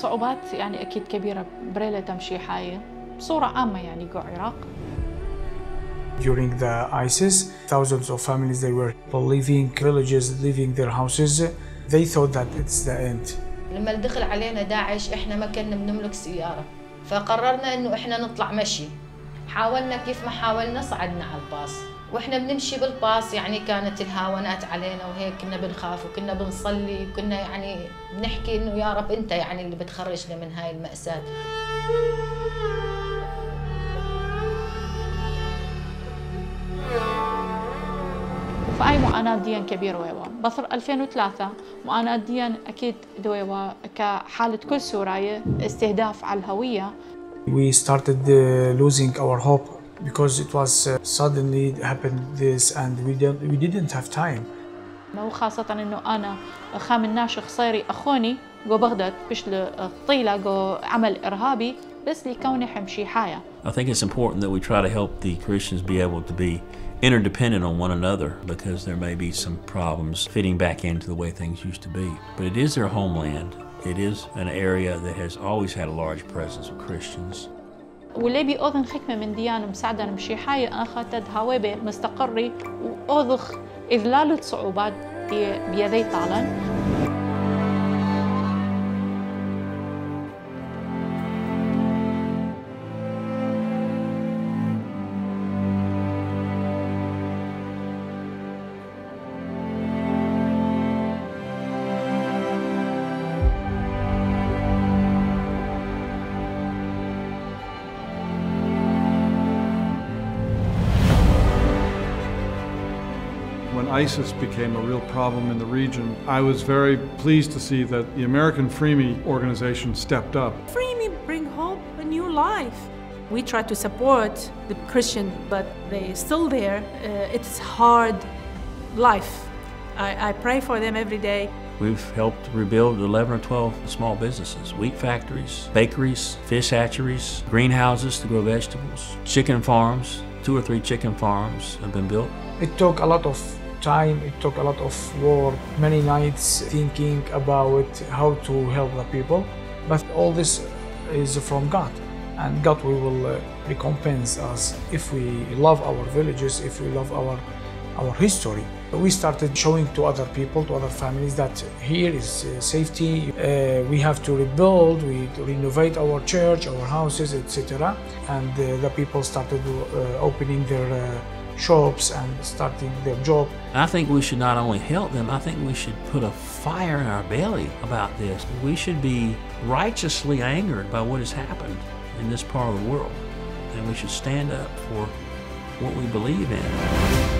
صعوبات يعني أكيد كبيرة بريلة تمشي حاية بصورة عامة يعني جو العراق. During the ISIS, thousands of families, they were leaving villages, leaving their houses. They thought that it's the end. لما دخل علينا داعش احنا ما كنا بنملك سيارة، فقررنا انه احنا نطلع مشي. حاولنا كيف ما حاولنا صعدنا على الباص، واحنا بنمشي بالباص يعني كانت الهاونات علينا وهيك كنا بنخاف وكنا بنصلي وكنا يعني بنحكي انه يا رب انت يعني اللي بتخرجنا من هاي المأساة. فأي معاناة ديا كبيرة ويوا بصر 2003 معاناة ديا أكيد دويوا كحالة كل سورية استهداف على الهوية. We started losing our hope because it was suddenly happened this and we didn't have time. وخاصة إنه أنا خامن ناشخ صيري أخوني جو بغداد بشل طيلة جو عمل إرهابي بس لكوني حمشي حياة. I think it's important that we try to help the Christians be able to be interdependent on one another because there may be some problems fitting back into the way things used to be. But it is their homeland. It is an area that has always had a large presence of Christians. واللي بي أذن حكمة من ديانة مساعدة نمشي حياة أخذت هوابة مستقري وأوضخ إذلال الصعوبات بيدي طالا. When ISIS became a real problem in the region, I was very pleased to see that the American FRRME organization stepped up. FRRME bring hope, a new life. We try to support the Christian, but they're still there. It's hard life. I pray for them every day. We've helped rebuild 11 or 12 small businesses, wheat factories, bakeries, fish hatcheries, greenhouses to grow vegetables, chicken farms. 2 or 3 chicken farms have been built. It took a lot of time, it took a lot of work, many nights thinking about how to help the people. But all this is from God, and God will recompense us if we love our villages, if we love our history. We started showing to other people, to other families, that here is safety. We have to rebuild, we renovate our church, our houses, etc. And the people started opening their shops and starting their job. I think we should not only help them, I think we should put a fire in our belly about this. We should be righteously angered by what has happened in this part of the world. And we should stand up for what we believe in.